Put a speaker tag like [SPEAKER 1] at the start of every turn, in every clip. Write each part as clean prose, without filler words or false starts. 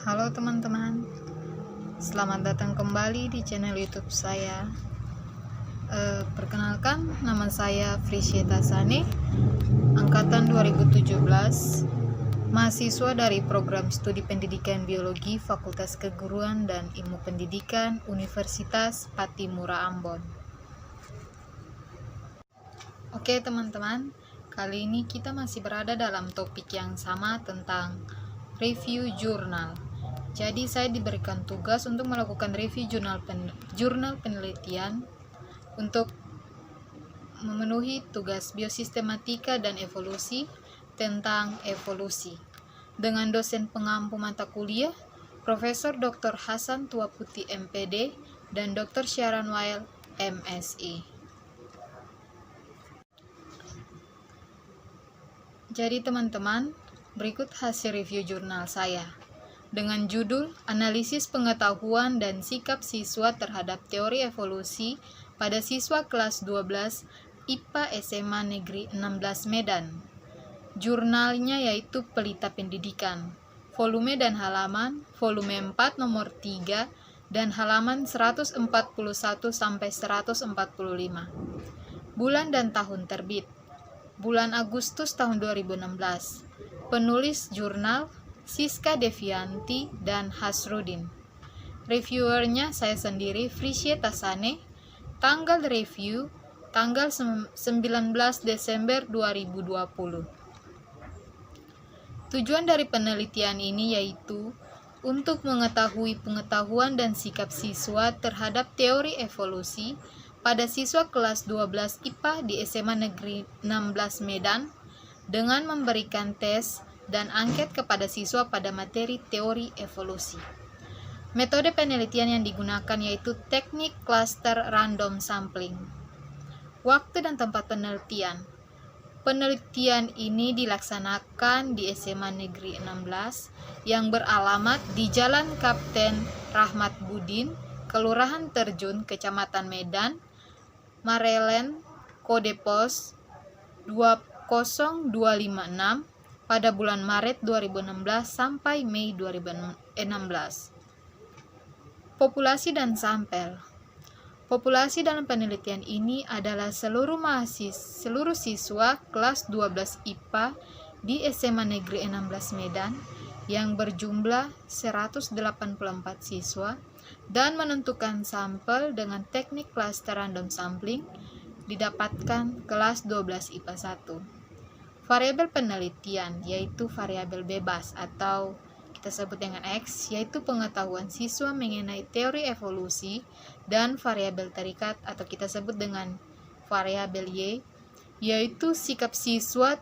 [SPEAKER 1] Halo teman-teman, selamat datang kembali di channel YouTube saya. Perkenalkan, nama saya Frisyeta Sane, angkatan 2017, mahasiswa dari program studi pendidikan biologi Fakultas Keguruan dan Ilmu Pendidikan Universitas Patimura Ambon. Oke teman-teman, kali ini kita masih berada dalam topik yang sama tentang review jurnal. Jadi saya diberikan tugas untuk melakukan review jurnal penelitian untuk memenuhi tugas biosistematika dan evolusi tentang evolusi dengan dosen pengampu mata kuliah Profesor Dr. Hasan Tuaputi MPD dan Dr. Sharon Weil MSI. Jadi teman-teman, berikut hasil review jurnal saya dengan judul Analisis Pengetahuan dan Sikap Siswa Terhadap Teori Evolusi pada Siswa Kelas 12 IPA SMA Negeri 16 Medan. Jurnalnya yaitu Pelita Pendidikan, volume dan halaman, volume 4 nomor 3 dan halaman 141 sampai 145. Bulan dan tahun terbit. Bulan Agustus tahun 2016. Penulis jurnal Siska Devianti dan Hasrudin. Reviewernya saya sendiri, Frisyeta Sane. Tanggal review tanggal 19 Desember 2020. Tujuan dari penelitian ini yaitu untuk mengetahui pengetahuan dan sikap siswa terhadap teori evolusi pada siswa kelas 12 IPA di SMA Negeri 16 Medan dengan memberikan tes dan angket kepada siswa pada materi teori evolusi. Metode penelitian yang digunakan yaitu teknik cluster random sampling. Waktu dan tempat penelitian. Penelitian ini dilaksanakan di SMA Negeri 16 yang beralamat di Jalan Kapten Rahmat Budin, Kelurahan Terjun, Kecamatan Medan, Marelen, kode pos 20256 pada bulan Maret 2016 sampai Mei 2016. Populasi dan sampel. Populasi dalam penelitian ini adalah seluruh siswa kelas 12 IPA di SMA Negeri 16 Medan yang berjumlah 184 siswa dan menentukan sampel dengan teknik cluster random sampling didapatkan kelas 12 IPA 1. Variabel penelitian yaitu variabel bebas atau kita sebut dengan X, yaitu pengetahuan siswa mengenai teori evolusi, dan variabel terikat atau kita sebut dengan variabel Y, yaitu sikap siswa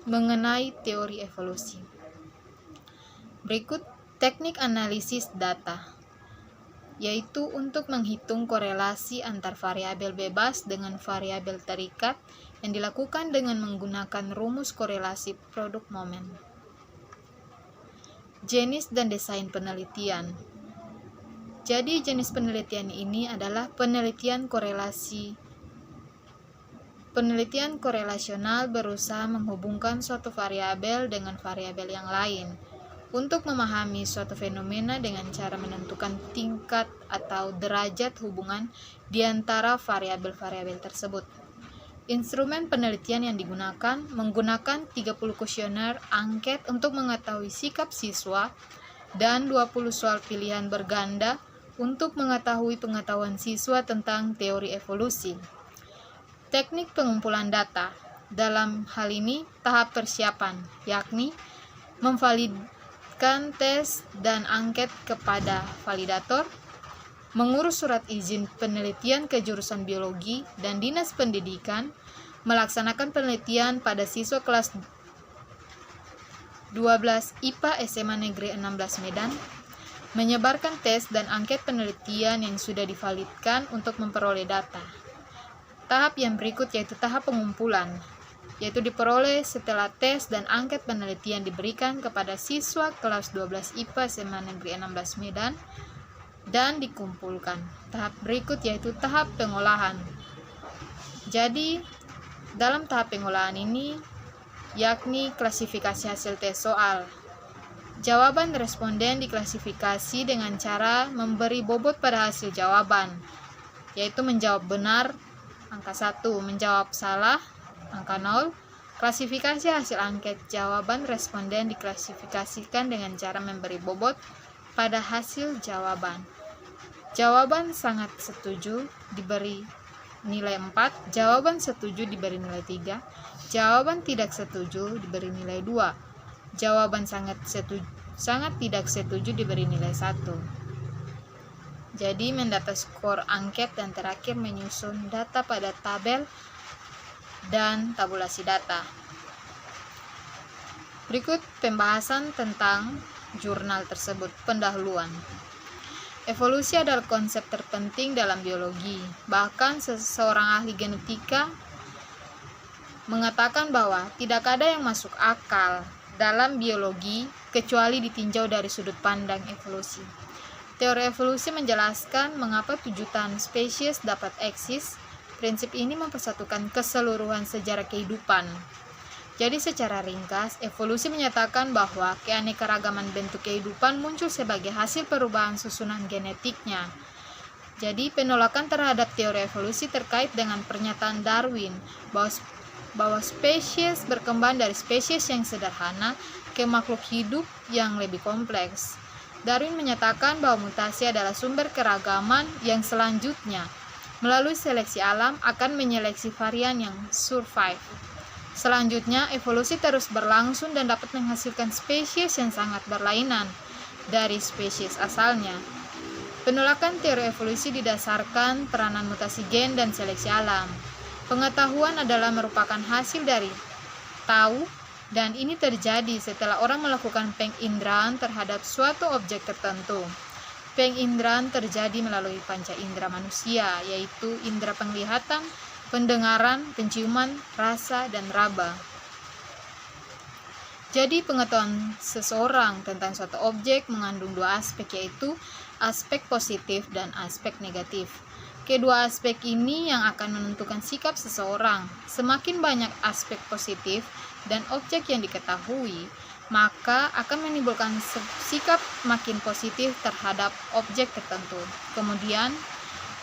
[SPEAKER 1] mengenai teori evolusi. Berikut teknik analisis data, yaitu untuk menghitung korelasi antar variabel bebas dengan variabel terikat yang dilakukan dengan menggunakan rumus korelasi produk momen. Jenis dan desain penelitian. Jadi jenis penelitian ini adalah penelitian korelasi. Penelitian korelasional berusaha menghubungkan suatu variabel dengan variabel yang lain untuk memahami suatu fenomena dengan cara menentukan tingkat atau derajat hubungan di antara variabel-variabel tersebut. Instrumen penelitian yang digunakan menggunakan 30 kuesioner angket untuk mengetahui sikap siswa dan 20 soal pilihan berganda untuk mengetahui pengetahuan siswa tentang teori evolusi. Teknik pengumpulan data. Dalam hal ini tahap persiapan, yakni memvalidkan tes dan angket kepada validator, mengurus surat izin penelitian ke jurusan biologi dan dinas pendidikan, melaksanakan penelitian pada siswa kelas 12 IPA SMA Negeri 16 Medan, menyebarkan tes dan angket penelitian yang sudah divalidkan untuk memperoleh data. Tahap yang berikut yaitu tahap pengumpulan, yaitu diperoleh setelah tes dan angket penelitian diberikan kepada siswa kelas 12 IPA SMA Negeri 16 Medan dan dikumpulkan. Tahap berikut yaitu tahap pengolahan. Jadi, dalam tahap pengolahan ini yakni klasifikasi hasil tes soal, Jawaban responden diklasifikasi dengan cara memberi bobot pada hasil jawaban, yaitu menjawab benar, angka 1, menjawab salah, angka 0. Klasifikasi hasil angket jawaban responden diklasifikasikan dengan cara memberi bobot pada hasil jawaban. Jawaban sangat setuju diberi nilai 4, jawaban setuju diberi nilai 3, jawaban tidak setuju diberi nilai 2, jawaban sangat tidak setuju diberi nilai 1. Jadi mendata skor angket dan terakhir menyusun data pada tabel dan tabulasi data. Berikut pembahasan tentang jurnal tersebut. Pendahuluan. Evolusi adalah konsep terpenting dalam biologi. Bahkan seseorang ahli genetika mengatakan bahwa tidak ada yang masuk akal dalam biologi kecuali ditinjau dari sudut pandang evolusi. Teori evolusi menjelaskan mengapa jutaan spesies dapat eksis. Prinsip ini mempersatukan keseluruhan sejarah kehidupan. Jadi secara ringkas, evolusi menyatakan bahwa keanekaragaman bentuk kehidupan muncul sebagai hasil perubahan susunan genetiknya. Jadi penolakan terhadap teori evolusi terkait dengan pernyataan Darwin bahwa spesies berkembang dari spesies yang sederhana ke makhluk hidup yang lebih kompleks. Darwin menyatakan bahwa mutasi adalah sumber keragaman yang selanjutnya melalui seleksi alam akan menyeleksi varian yang survive. Selanjutnya, evolusi terus berlangsung dan dapat menghasilkan spesies yang sangat berlainan dari spesies asalnya. Penolakan teori evolusi didasarkan peranan mutasi gen dan seleksi alam. Pengetahuan adalah merupakan hasil dari tahu, dan ini terjadi setelah orang melakukan penginderaan terhadap suatu objek tertentu. Penginderaan terjadi melalui panca indera manusia, yaitu indera penglihatan, pendengaran, penciuman, rasa, dan raba. Jadi pengetahuan seseorang tentang suatu objek mengandung dua aspek, yaitu aspek positif dan aspek negatif. Kedua aspek ini yang akan menentukan sikap seseorang. Semakin banyak aspek positif dan objek yang diketahui, maka akan menimbulkan sikap makin positif terhadap objek tertentu. Kemudian,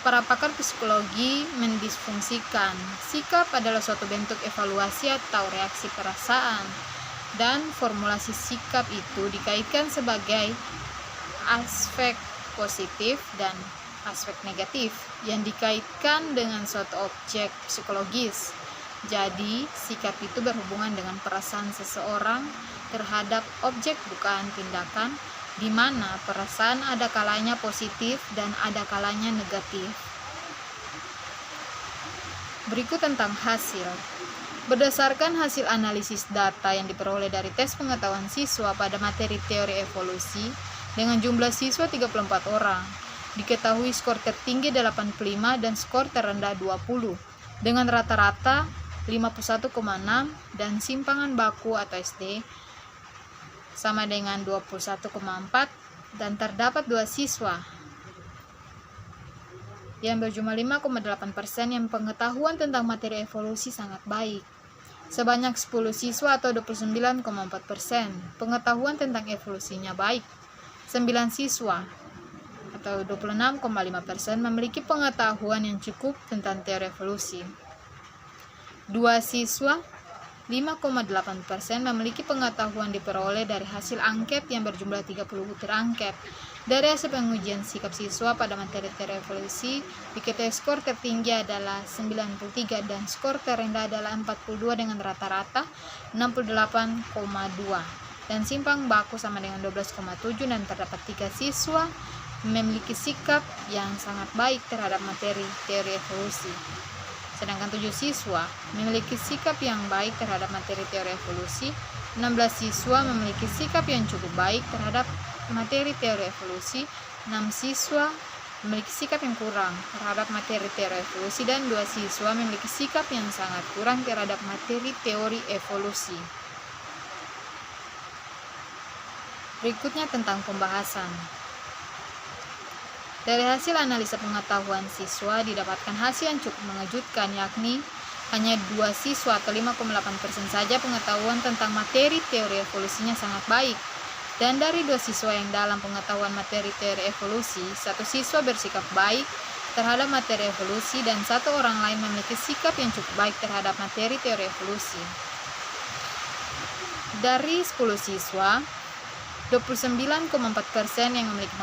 [SPEAKER 1] para pakar psikologi mendisfungsikan sikap adalah suatu bentuk evaluasi atau reaksi perasaan, dan formulasi sikap itu dikaitkan sebagai aspek positif dan aspek negatif yang dikaitkan dengan suatu objek psikologis. Jadi, sikap itu berhubungan dengan perasaan seseorang terhadap objek, bukan tindakan, di mana perasaan ada kalanya positif dan ada kalanya negatif. Berikut tentang hasil. Berdasarkan hasil analisis data yang diperoleh dari tes pengetahuan siswa pada materi teori evolusi dengan jumlah siswa 34 orang, diketahui skor tertinggi 85 dan skor terendah 20 dengan rata-rata 51,6 dan simpangan baku atau SD sama dengan 21,4, dan terdapat 2 siswa yang berjumlah 5,8% yang pengetahuan tentang materi evolusi sangat baik. Sebanyak 10 siswa atau 29,4% pengetahuan tentang evolusinya baik. 9 siswa atau 26,5% memiliki pengetahuan yang cukup tentang teori evolusi. 2 siswa 5,8% memiliki pengetahuan diperoleh dari hasil angket yang berjumlah 30 butir angket. Dari hasil pengujian sikap siswa pada materi teori evolusi, diketahui skor tertinggi adalah 93 dan skor terendah adalah 42 dengan rata-rata 68,2 dan simpang baku sama dengan 12,7, dan terdapat 3 siswa memiliki sikap yang sangat baik terhadap materi teori evolusi. Sedangkan 7 siswa memiliki sikap yang baik terhadap materi teori evolusi, 16 siswa memiliki sikap yang cukup baik terhadap materi teori evolusi, 6 siswa memiliki sikap yang kurang terhadap materi teori evolusi, dan 2 siswa memiliki sikap yang sangat kurang terhadap materi teori evolusi. Berikutnya tentang pembahasan. Dari hasil analisa pengetahuan siswa didapatkan hasil yang cukup mengejutkan, yakni hanya 2 siswa atau 5,8% saja pengetahuan tentang materi teori evolusinya sangat baik. Dan dari 2 siswa yang dalam pengetahuan materi teori evolusi, 1 siswa bersikap baik terhadap materi evolusi dan 1 orang lain memiliki sikap yang cukup baik terhadap materi teori evolusi. Dari 10 siswa, 29,4% yang memiliki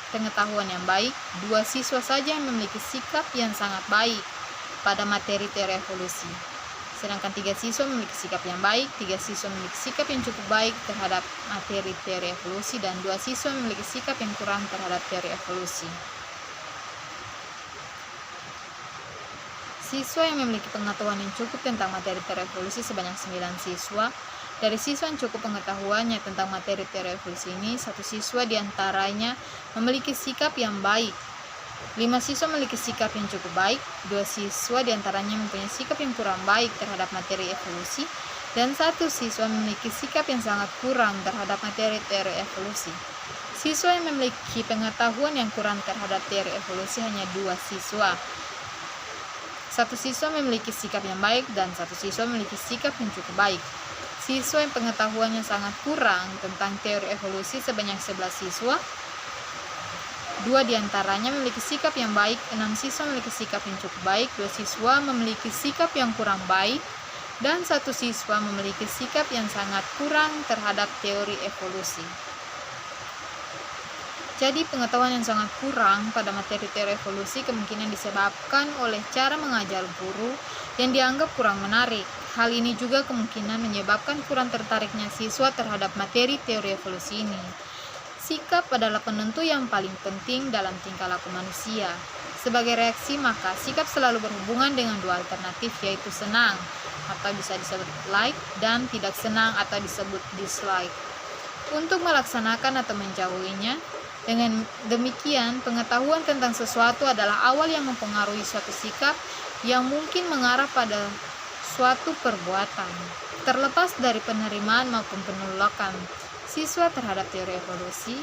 [SPEAKER 1] pengetahuan yang baik, 2 siswa saja yang memiliki sikap yang sangat baik pada materi teori evolusi. Sedangkan 3 siswa memiliki sikap yang baik, 3 siswa memiliki sikap yang cukup baik terhadap materi teori evolusi, dan 2 siswa memiliki sikap yang kurang terhadap teori evolusi. Siswa yang memiliki pengetahuan yang cukup tentang materi teori evolusi sebanyak 9 siswa. Dari siswa yang cukup pengetahuannya tentang materi teori evolusi ini, 1 siswa diantaranya memiliki sikap yang baik. 5 siswa memiliki sikap yang cukup baik, 2 siswa diantaranya mempunyai sikap yang kurang baik terhadap materi evolusi, dan 1 siswa memiliki sikap yang sangat kurang terhadap materi teori evolusi. Siswa yang memiliki pengetahuan yang kurang terhadap teori evolusi hanya 2 siswa. 1 siswa memiliki sikap yang baik dan 1 siswa memiliki sikap yang cukup baik. Siswa yang pengetahuannya sangat kurang tentang teori evolusi sebanyak 11 siswa. 2 diantaranya memiliki sikap yang baik, 6 siswa memiliki sikap yang cukup baik, 2 siswa memiliki sikap yang kurang baik, dan 1 siswa memiliki sikap yang sangat kurang terhadap teori evolusi. Jadi pengetahuan yang sangat kurang pada materi teori evolusi kemungkinan disebabkan oleh cara mengajar guru yang dianggap kurang menarik. Hal ini juga kemungkinan menyebabkan kurang tertariknya siswa terhadap materi teori evolusi ini. Sikap adalah penentu yang paling penting dalam tingkah laku manusia. Sebagai reaksi, maka sikap selalu berhubungan dengan 2 alternatif, yaitu senang atau bisa disebut like dan tidak senang atau disebut dislike. Untuk melaksanakan atau menjauhinya, dengan demikian pengetahuan tentang sesuatu adalah awal yang mempengaruhi suatu sikap yang mungkin mengarah pada suatu perbuatan. Terlepas dari penerimaan maupun penolakan siswa terhadap teori evolusi,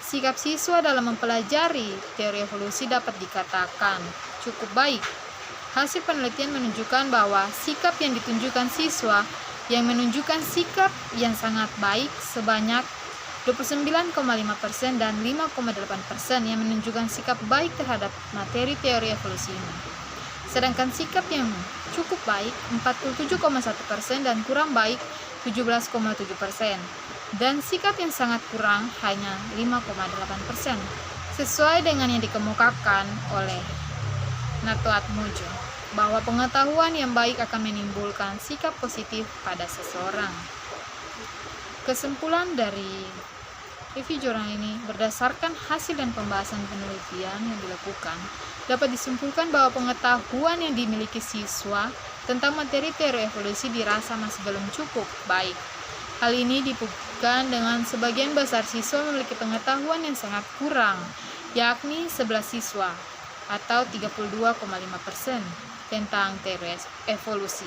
[SPEAKER 1] sikap siswa dalam mempelajari teori evolusi dapat dikatakan cukup baik. Hasil penelitian menunjukkan bahwa sikap yang ditunjukkan siswa yang menunjukkan sikap yang sangat baik sebanyak 29,5% dan 5,8% yang menunjukkan sikap baik terhadap materi teori evolusi ini. Sedangkan sikap yang cukup baik 47,1% dan kurang baik 17,7%. Dan sikap yang sangat kurang hanya 5,8%. Sesuai dengan yang dikemukakan oleh Nato Atmojo, bahwa pengetahuan yang baik akan menimbulkan sikap positif pada seseorang. Kesimpulan dari review jurnal ini, berdasarkan hasil dan pembahasan penelitian yang dilakukan, dapat disimpulkan bahwa pengetahuan yang dimiliki siswa tentang materi teori evolusi dirasa masih belum cukup baik. Hal ini dibuktikan dengan sebagian besar siswa memiliki pengetahuan yang sangat kurang, yakni 11 siswa atau 32,5% tentang teori evolusi.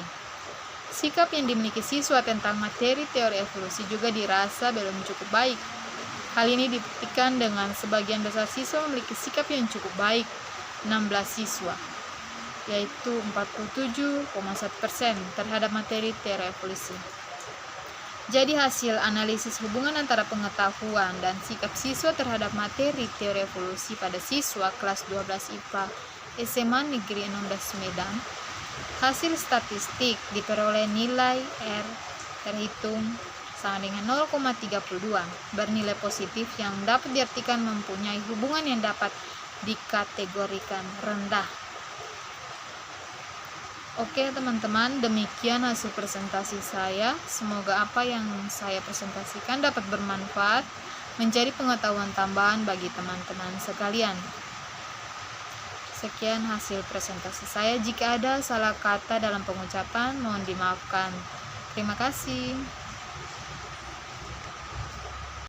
[SPEAKER 1] Sikap yang dimiliki siswa tentang materi teori evolusi juga dirasa belum cukup baik. Hal ini dibuktikan dengan sebagian besar siswa memiliki sikap yang cukup baik, 16 siswa, yaitu 47,1% terhadap materi teori evolusi. Jadi hasil analisis hubungan antara pengetahuan dan sikap siswa terhadap materi teori evolusi pada siswa kelas 12 IPA SMA Negeri 16 Medan, hasil statistik diperoleh nilai R terhitung sama dengan 0,32, bernilai positif yang dapat diartikan mempunyai hubungan yang dapat dikategorikan rendah. Oke teman-teman, demikian hasil presentasi saya. Semoga apa yang saya presentasikan dapat bermanfaat, menjadi pengetahuan tambahan bagi teman-teman sekalian. Sekian hasil presentasi saya. Jika ada salah kata dalam pengucapan, mohon dimaafkan. Terima kasih.